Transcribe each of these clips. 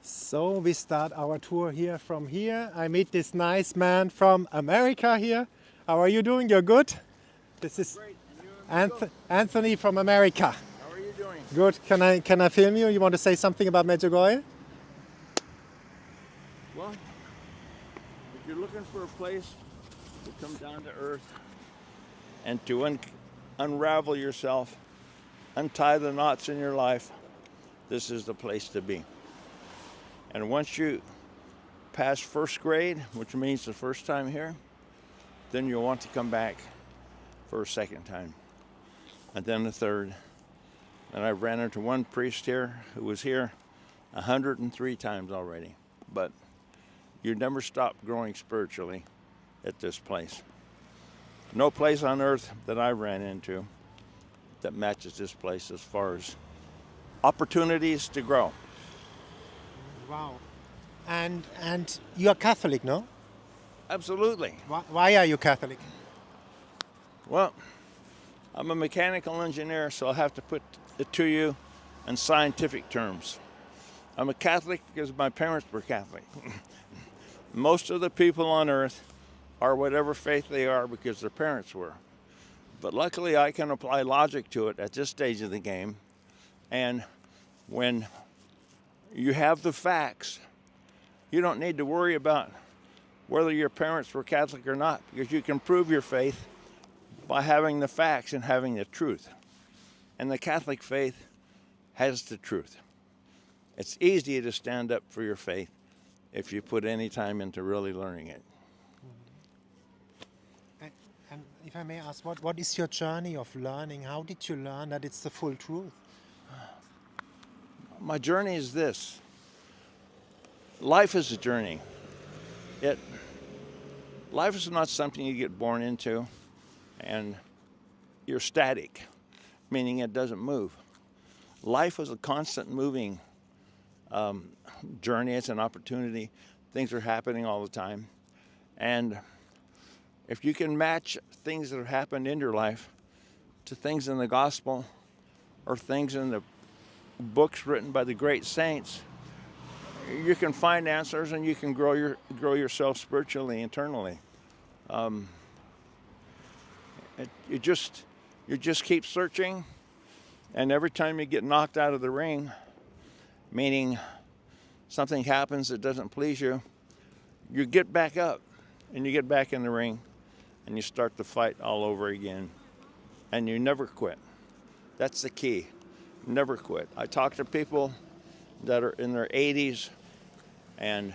So we start our tour here from here. I meet this nice man from America here. How are you doing? You're good? This is Great. And you, Anthony from America. how are you doing? Good. Can I film you? You want to say something about Medjugorje? Well, if you're looking for a place to come down to earth and to unravel yourself, untie the knots in your life, this is the place to be. And once you pass first grade, which means the first time here, then you'll want to come back for a second time, and then a third. And I've ran into one priest here who was here 103 times already. But you never stop growing spiritually at this place. No place on earth that I ran into that matches this place as far as opportunities to grow. Wow. And you are Catholic, no? Absolutely. Why are you Catholic? Well, I'm a mechanical engineer, so I'll have to put it to you in scientific terms. I'm a Catholic because my parents were Catholic. Most of the people on earth are whatever faith they are because their parents were. But luckily I can apply logic to it at this stage of the game. And when you have the facts, you don't need to worry about whether your parents were Catholic or not, because you can prove your faith by having the facts and having the truth. And the Catholic faith has the truth. It's easy to stand up for your faith if you put any time into really learning it. And if I may ask, what is your journey of learning? How did you learn that it's the full truth? My journey is this. Life is a journey. Life is not something you get born into and you're static, meaning it doesn't move. Life is a constant moving journey. It's an opportunity. Things are happening all the time. And if you can match things that have happened in your life to things in the gospel or things in the books written by the great saints, you can find answers and you can grow yourself spiritually, internally. You just keep searching, and every time you get knocked out of the ring, meaning something happens that doesn't please you, you get back up and you get back in the ring and you start the fight all over again, and you never quit. That's the key. Never quit. I talk to people that are in their 80s, and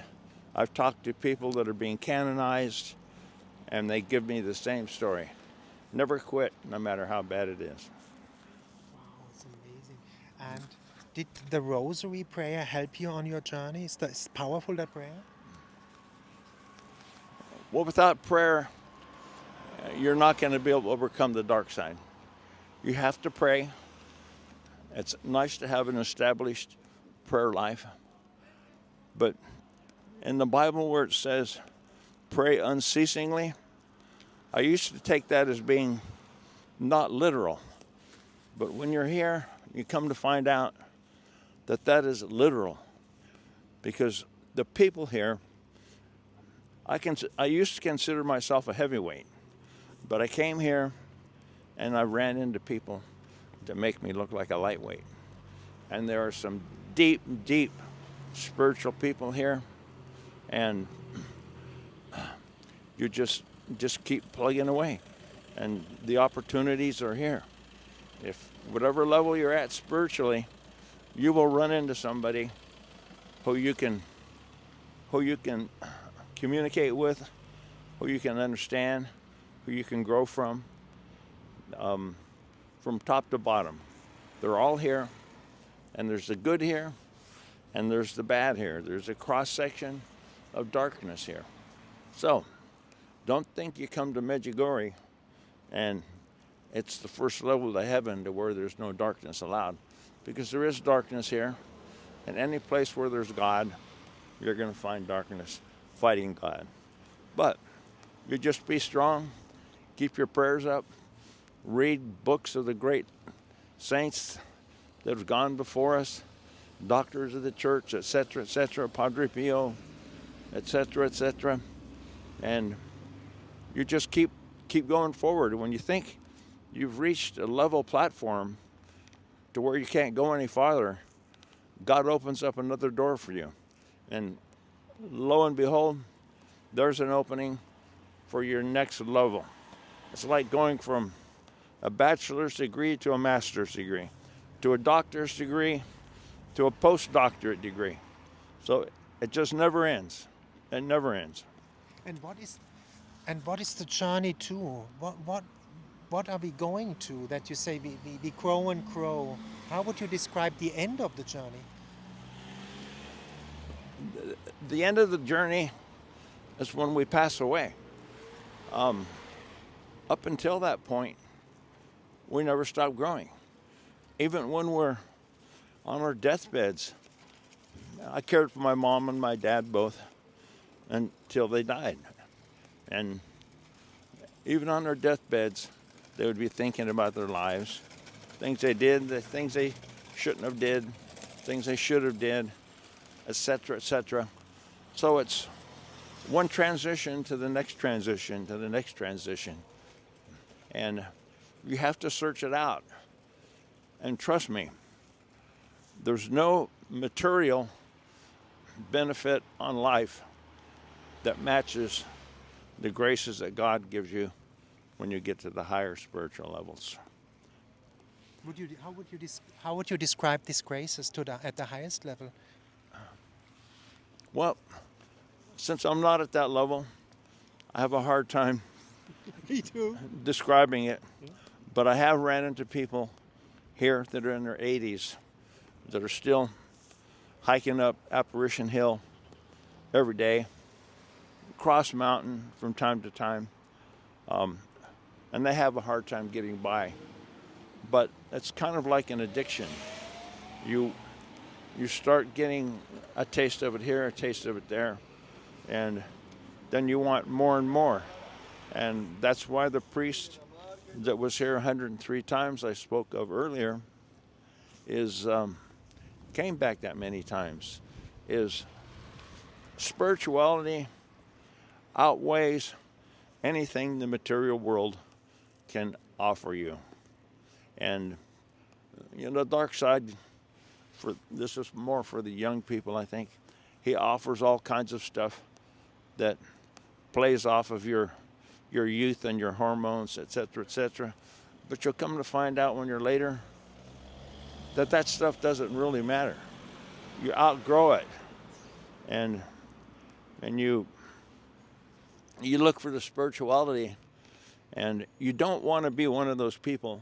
I've talked to people that are being canonized, and they give me the same story. Never quit, no matter how bad it is. Wow, it's amazing. And did the rosary prayer help you on your journey? Is that powerful, that prayer? Well, without prayer, you're not going to be able to overcome the dark side. You have to pray. It's nice to have an established prayer life. But in the Bible where it says, pray unceasingly, I used to take that as being not literal. But when you're here, you come to find out that that is literal. Because the people here, I used to consider myself a heavyweight. But I came here and I ran into people to make me look like a lightweight. And there are some deep, deep spiritual people here, and you just keep plugging away, and the opportunities are here. If whatever level you're at spiritually, you will run into somebody who you can communicate with, who you can understand, who you can grow from top to bottom. They're all here, and there's the good here, and there's the bad here. There's a cross-section of darkness here. So, don't think you come to Medjugorje and it's the first level to heaven to where there's no darkness allowed, because there is darkness here, and any place where there's God, you're going to find darkness fighting God. But you just be strong, keep your prayers up, read books of the great saints that have gone before us, doctors of the church, etc., Padre Pio, etc. And you just keep going forward. When you think you've reached a level platform to where you can't go any farther, God opens up another door for you. And lo and behold, there's an opening for your next level. It's like going from a bachelor's degree to a master's degree, to a doctor's degree, to a postdoctorate degree. So it just never ends. It never ends. And what is the journey to? What are we going to that you say we grow and grow? How would you describe the end of the journey? The end of the journey is when we pass away. Up until that point, we never stop growing. Even when we're on our deathbeds. I cared for my mom and my dad both until they died. And even on their deathbeds, they would be thinking about their lives, things they did, the things they shouldn't have did, things they should have did, etc. So it's one transition to the next transition to the next transition. And you have to search it out. And trust me, there's no material benefit on life that matches the graces that God gives you when you get to the higher spiritual levels. How would you describe these graces at the highest level? Well, since I'm not at that level, I have a hard time Me too. describing it. But I have ran into people here that are in their 80s that are still hiking up Apparition Hill every day, cross mountain from time to time, and they have a hard time getting by. But it's kind of like an addiction. You start getting a taste of it here, a taste of it there, and then you want more and more. And that's why the priest that was here 103 times I spoke of earlier came back that many times. Is spirituality outweighs anything the material world can offer you. And the dark side, this is more for the young people, I think. He offers all kinds of stuff that plays off of your youth and your hormones, etc. But you'll come to find out when you're later that stuff doesn't really matter. You outgrow it, and you look for the spirituality, and you don't want to be one of those people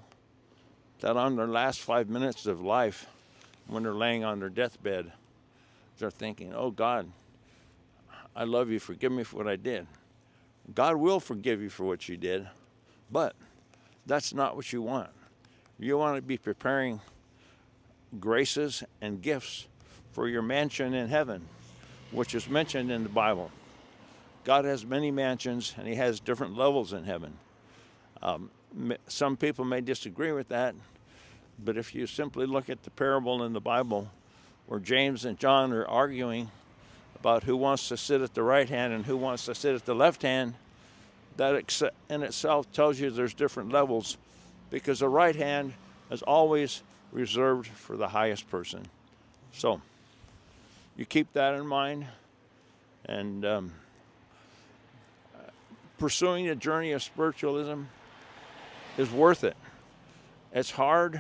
that on their last 5 minutes of life, when they're laying on their deathbed, they're thinking, "Oh God, I love you, forgive me for what I did." God will forgive you for what you did, but that's not what you want. You want to be preparing graces and gifts for your mansion in heaven, which is mentioned in the Bible. God has many mansions, and he has different levels in heaven. Some people may disagree with that, but if you simply look at the parable in the Bible where James and John are arguing about who wants to sit at the right hand and who wants to sit at the left hand, that in itself tells you there's different levels, because the right hand is always reserved for the highest person. So you keep that in mind, and pursuing a journey of spiritualism is worth it. It's hard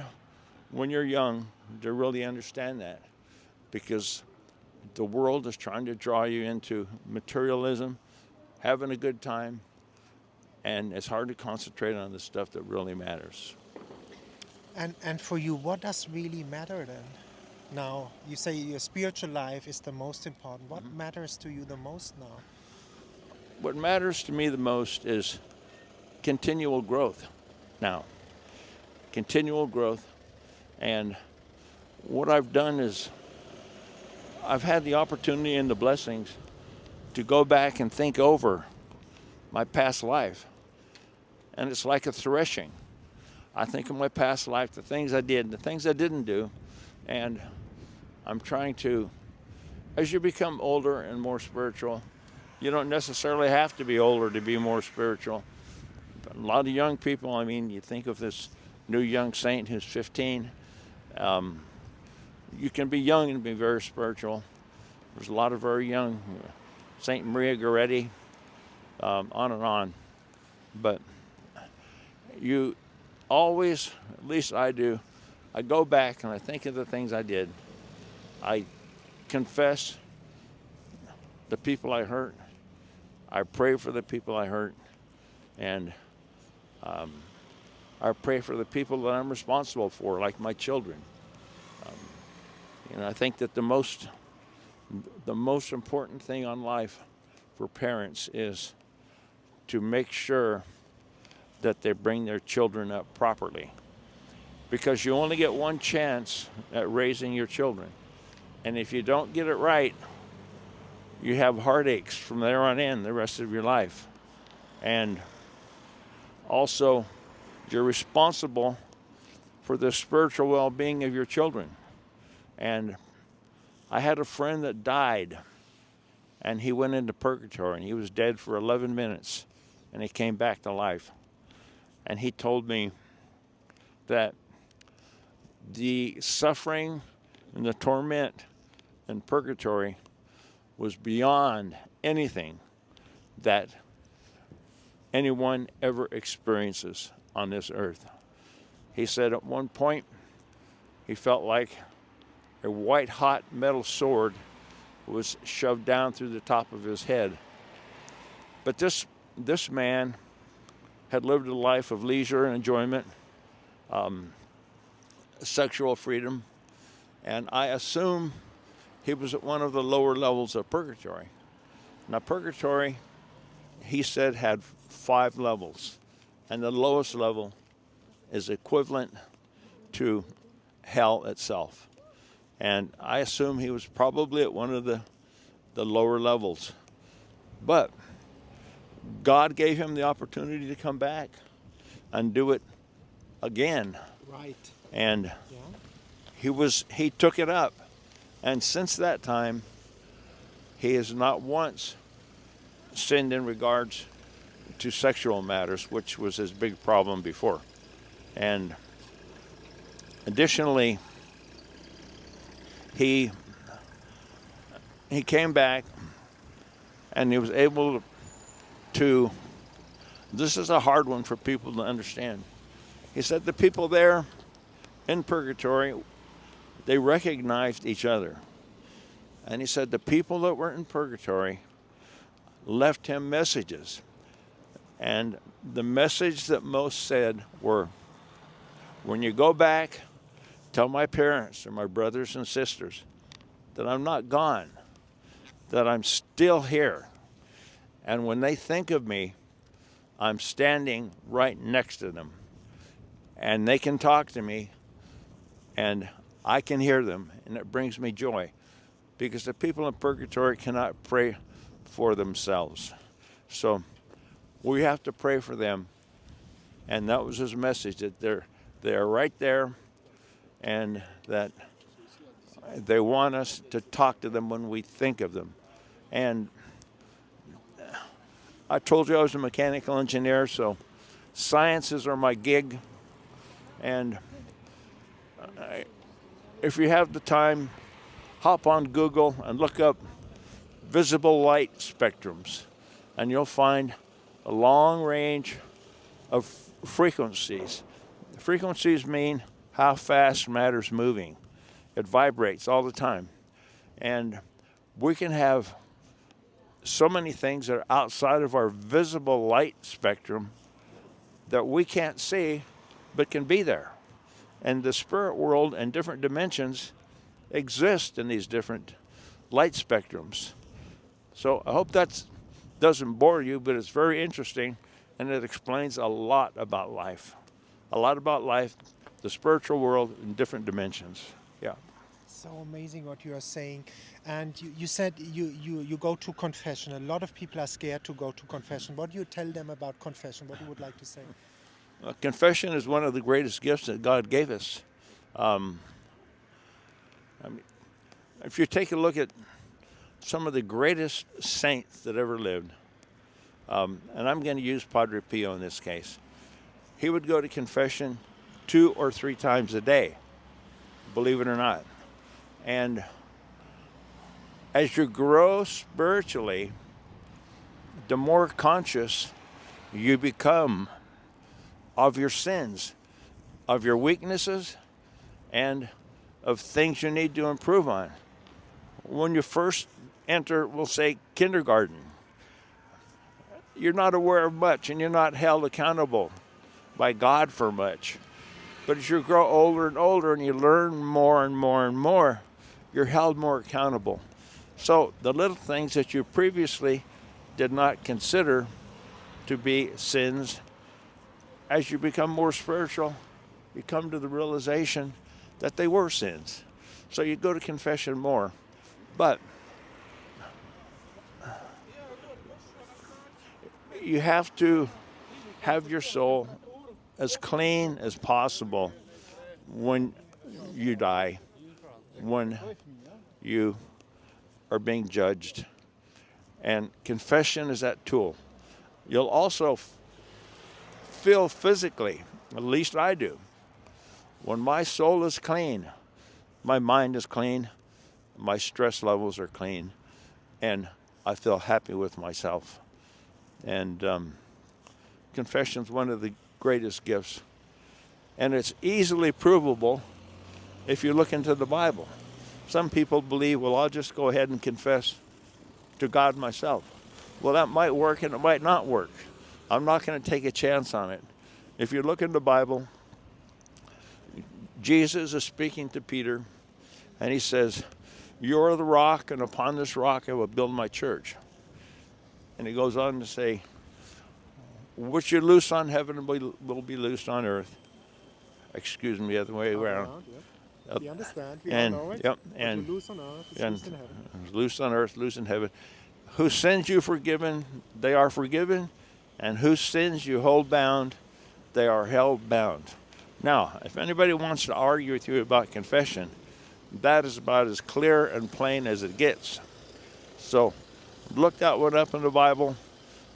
when you're young to really understand that, because the world is trying to draw you into materialism, having a good time, and it's hard to concentrate on the stuff that really matters. And for you, what does really matter then? Now, you say your spiritual life is the most important. What matters to you the most now? What matters to me the most is continual growth now. Continual growth. And what I've done is I've had the opportunity and the blessings to go back and think over my past life. And it's like a threshing. I think of my past life, the things I did, the things I didn't do, and I'm trying to, as you become older and more spiritual, you don't necessarily have to be older to be more spiritual. But a lot of young people, I mean, you think of this new young saint who's 15. You can be young and be very spiritual. There's a lot of very young, Saint Maria Goretti, on and on. But you always, at least I do, I go back and I think of the things I did. I confess the people I hurt. I pray for the people I hurt. And I pray for the people that I'm responsible for, like my children. I think that the most important thing on life for parents is to make sure that they bring their children up properly, because you only get one chance at raising your children, and if you don't get it right, you have heartaches from there on in the rest of your life. And also, you're responsible for the spiritual well-being of your children. And I had a friend that died, and he went into purgatory, and he was dead for 11 minutes, and he came back to life. And he told me that the suffering and the torment in purgatory was beyond anything that anyone ever experiences on this earth. He said at one point he felt like a white-hot metal sword was shoved down through the top of his head. But this man had lived a life of leisure and enjoyment, sexual freedom, and I assume he was at one of the lower levels of purgatory. Now, purgatory, he said, had 5 levels, and the lowest level is equivalent to hell itself. And I assume he was probably at one of the lower levels. But God gave him the opportunity to come back and do it again. Right. And Yeah. he took it up. And since that time, he has not once sinned in regards to sexual matters, which was his big problem before. And additionally, he came back and he was able to, this is a hard one for people to understand. He said the people there in purgatory, they recognized each other. And he said the people that were in purgatory left him messages. And the message that most said were, when you go back, tell my parents or my brothers and sisters that I'm not gone, that I'm still here. And when they think of me, I'm standing right next to them. And they can talk to me, and I can hear them, and it brings me joy. Because the people in purgatory cannot pray for themselves. So we have to pray for them. And that was his message, that they're right there, and that they want us to talk to them when we think of them. And I told you I was a mechanical engineer, so sciences are my gig. And if you have the time, hop on Google and look up visible light spectrums, and you'll find a long range of frequencies. Frequencies mean how fast matter's moving. It vibrates all the time. And we can have so many things that are outside of our visible light spectrum that we can't see but can be there. And the spirit world and different dimensions exist in these different light spectrums. So I hope that doesn't bore you, but it's very interesting, and it explains a lot about life. A lot about life, the spiritual world in different dimensions. Yeah. So amazing what you are saying. And you said you go to confession. A lot of people are scared to go to confession. What do you tell them about confession? What you would like to say? Confession is one of the greatest gifts that God gave us. If you take a look at some of the greatest saints that ever lived, and I'm going to use Padre Pio in this case, he would go to confession 2 or 3 times a day, believe it or not. And as you grow spiritually, the more conscious you become of your sins, of your weaknesses, and of things you need to improve on. When you first enter, we'll say, kindergarten, you're not aware of much and you're not held accountable by God for much. But as you grow older and older and you learn more and more and more, you're held more accountable. So the little things that you previously did not consider to be sins, as you become more spiritual, you come to the realization that they were sins. So you go to confession more. But you have to have your soul as clean as possible when you die, when you are being judged. And confession is that tool. You'll also feel physically, at least I do, when my soul is clean, my mind is clean, my stress levels are clean, and I feel happy with myself. And confession is one of the greatest gifts. And it's easily provable if you look into the Bible. Some people believe, well, I'll just go ahead and confess to God myself. Well, that might work and it might not work. I'm not going to take a chance on it. If you look in the Bible, Jesus is speaking to Peter, and he says, "You're the rock, and upon this rock I will build my church." And he goes on to say, "What you loose on heaven will be loosed on earth." Excuse me, the other way around. We understand. We And all know it. yep, What and you loose on earth is and loosed in heaven. loose on earth, loose in heaven. Whose sins you forgiven, they are forgiven, and whose sins you hold bound, they are held bound. Now, if anybody wants to argue with you about confession, that is about as clear and plain as it gets. So, look that one up in the Bible.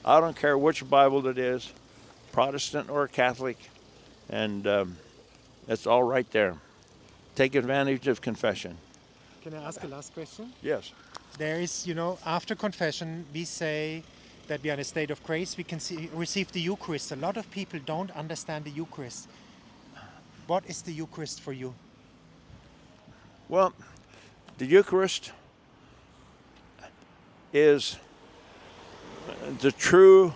I don't care which Bible it is, Protestant or Catholic, and it's all right there. Take advantage of confession. Can I ask a last question? Yes. There is, after confession, we say that we are in a state of grace. We can receive the Eucharist. A lot of people don't understand the Eucharist. What is the Eucharist for you? Well, the Eucharist is the true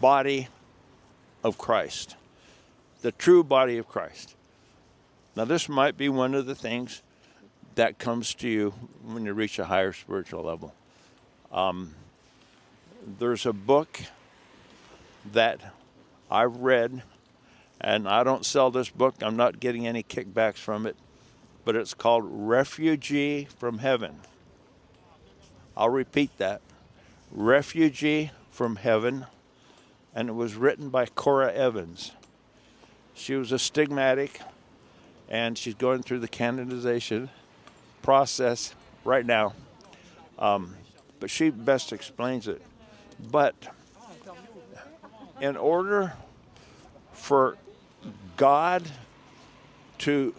body of Christ. The true body of Christ. Now, this might be one of the things that comes to you when you reach a higher spiritual level. There's a book that I've read, and I don't sell this book. I'm not getting any kickbacks from it, but it's called Refugee from Heaven. I'll repeat that. Refugee from Heaven, and it was written by Cora Evans. She was a stigmatic, and she's going through the canonization process right now. But she best explains it. But in order for God to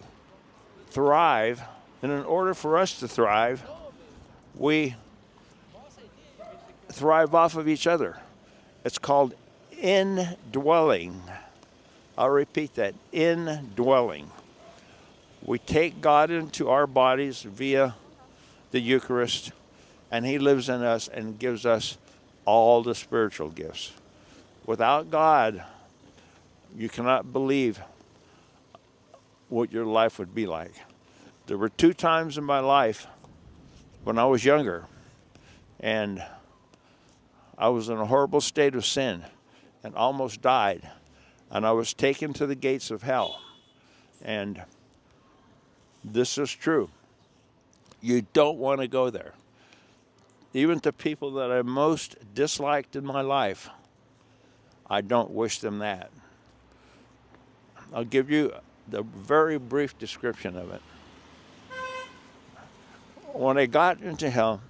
thrive, and in order for us to thrive, we thrive off of each other. It's called indwelling. I'll repeat that, indwelling. We take God into our bodies via the Eucharist, and He lives in us and gives us all the spiritual gifts. Without God, you cannot believe what your life would be like. There were 2 times in my life when I was younger, and I was in a horrible state of sin and almost died, and I was taken to the gates of hell. And this is true. You don't want to go there. Even to people that I most disliked in my life, I don't wish them that. I'll give you the very brief description of it. When I got into hell,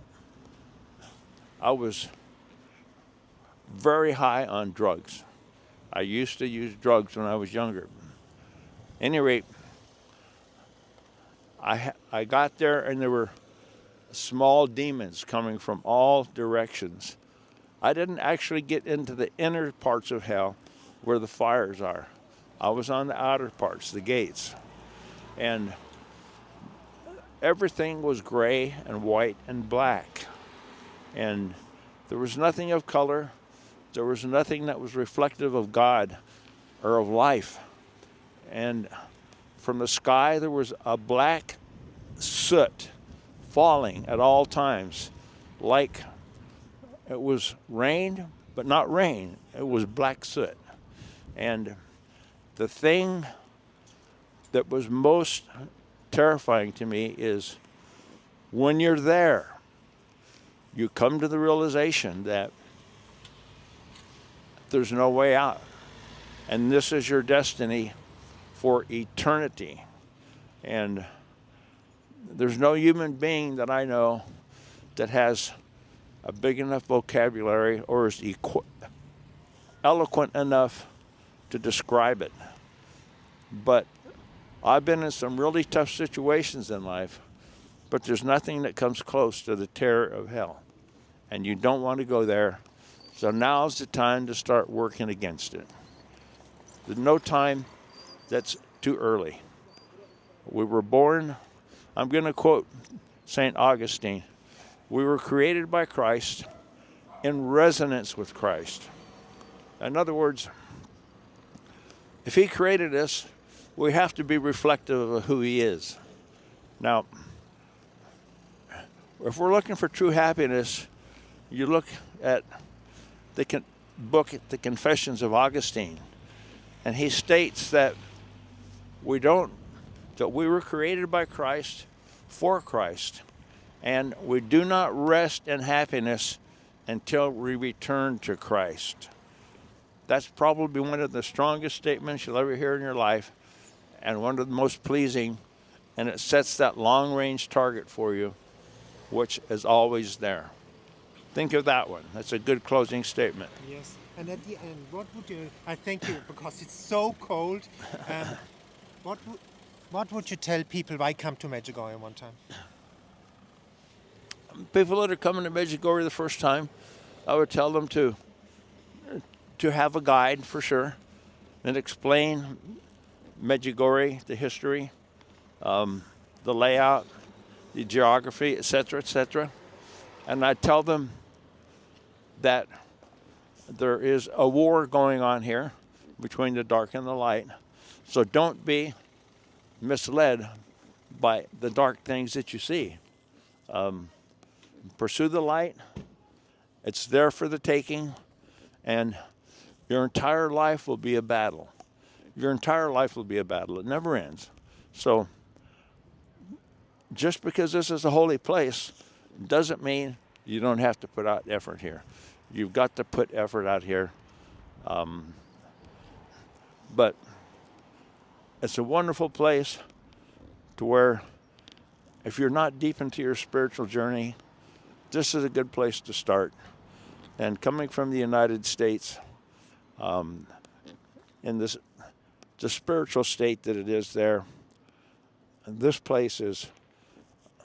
I was very high on drugs. I used to use drugs when I was younger. At any rate, I got there and there were small demons coming from all directions. I didn't actually get into the inner parts of hell where the fires are. I was on the outer parts, the gates. And everything was gray and white and black. And there was nothing of color. There was nothing that was reflective of God or of life. And from the sky, there was a black soot falling at all times, like it was rain, but not rain. It was black soot. And the thing that was most terrifying to me is when you're there, you come to the realization that there's no way out. And this is your destiny for eternity. And there's no human being that I know that has a big enough vocabulary or is eloquent enough to describe it. But I've been in some really tough situations in life, but there's nothing that comes close to the terror of hell. And you don't want to go there. So now's the time to start working against it. There's no time that's too early. We were born, I'm going to quote St. Augustine, we were created by Christ in resonance with Christ. In other words, if he created us, we have to be reflective of who he is. Now, if we're looking for true happiness, you look at the book, The Confessions of Augustine, and he states that we were created by Christ for Christ, and we do not rest in happiness until we return to Christ. That's probably one of the strongest statements you'll ever hear in your life, and one of the most pleasing, and it sets that long-range target for you, which is always there. Think of that one. That's a good closing statement. Yes. And at the end, what would you? I thank you because it's so cold. What would you tell people why come to Medjugorje one time? People that are coming to Medjugorje the first time, I would tell them to have a guide for sure, and explain Medjugorje, the history, the layout, the geography, etc., etc. And I tell them that there is a war going on here between the dark and the light. So don't be misled by the dark things that you see. Pursue the light. It's there for the taking, and your entire life will be a battle. Your entire life will be a battle. It never ends. So just because this is a holy place doesn't mean you don't have to put out effort here. You've got to put effort out here. But it's a wonderful place to where if you're not deep into your spiritual journey, this is a good place to start. And coming from the United States, in the spiritual state that it is there, this place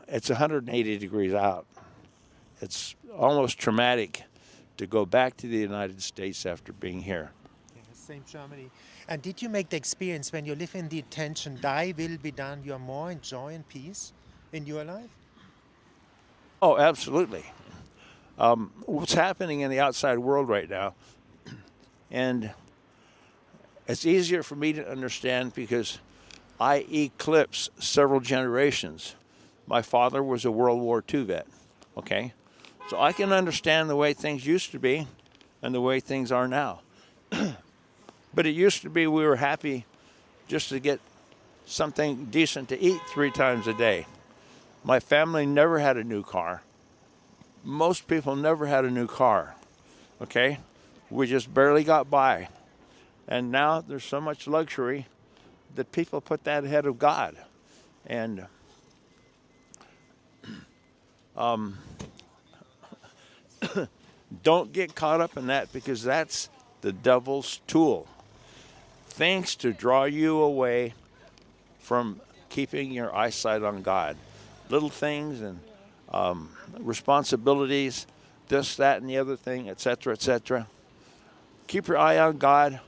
it's 180 degrees out. It's almost traumatic to go back to the United States after being here. Yeah, same Germany. And did you make the experience when you live in the attention, thy will be done, you are more in joy and peace in your life? Oh, absolutely. What's happening in the outside world right now, and it's easier for me to understand because I eclipse several generations. My father was a World War II vet, okay? So I can understand the way things used to be and the way things are now. But it used to be we were happy just to get something decent to eat 3 times a day. My family never had a new car. Most people never had a new car, okay? We just barely got by. And now there's so much luxury that people put that ahead of God. And Don't get caught up in that, because that's the devil's tool. Things to draw you away from keeping your eyesight on God. Little things and responsibilities, this, that, and the other thing, etc., etc. Keep your eye on God.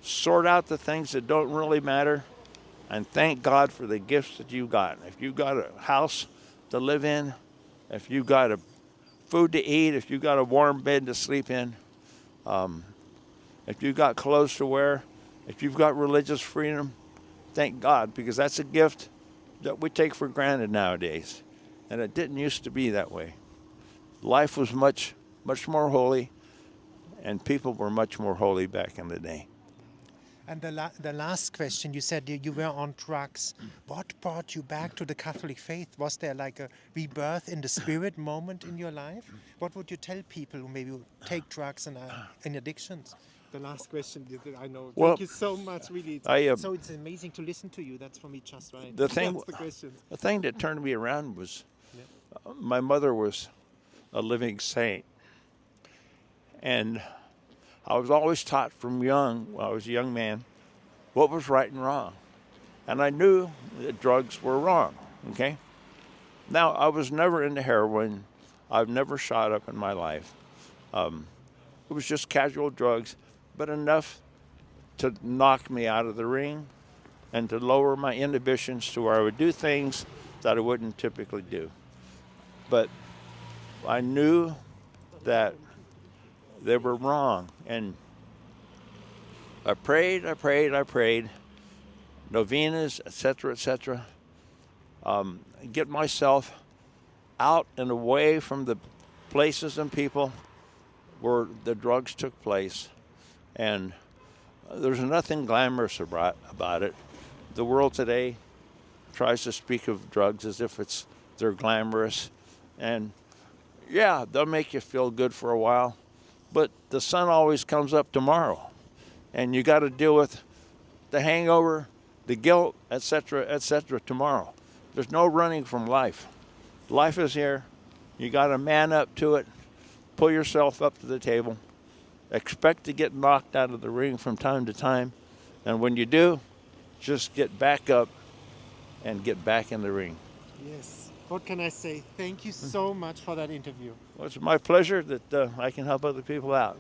Sort out the things that don't really matter, and thank God for the gifts that you got. If you got a house to live in, if you got a food to eat, if you got a warm bed to sleep in, if you got clothes to wear, if you've got religious freedom, thank God, because that's a gift that we take for granted nowadays, and it didn't used to be that way. Life was much, much more holy, and people were much more holy back in the day. And the last question, you said you were on drugs. What brought you back to the Catholic faith? Was there like a rebirth in the spirit moment in your life? What would you tell people who maybe take drugs and are in addictions? The last question, I know. Well, thank you so much, really. So it's amazing to listen to you. That's for me just right. The thing, That's the question. the thing that turned me around was my mother was a living saint. And I was always taught from young, when I was a young man, what was right and wrong. And I knew that drugs were wrong, okay? Now, I was never into heroin. I've never shot up in my life. It was just casual drugs, but enough to knock me out of the ring and to lower my inhibitions to where I would do things that I wouldn't typically do. But I knew that they were wrong. And I prayed, novenas, etc., get myself out and away from the places and people where the drugs took place. And there's nothing glamorous about it. The world today tries to speak of drugs as if they're glamorous. And yeah, they'll make you feel good for a while, but the sun always comes up tomorrow, and you got to deal with the hangover, the guilt, etc., tomorrow. There's no running from life. Life is here. You got to man up to it, pull yourself up to the table, expect to get knocked out of the ring from time to time, and when you do, just get back up and get back in the ring. Yes. What can I say? Thank you so much for that interview. Well, it's my pleasure that I can help other people out.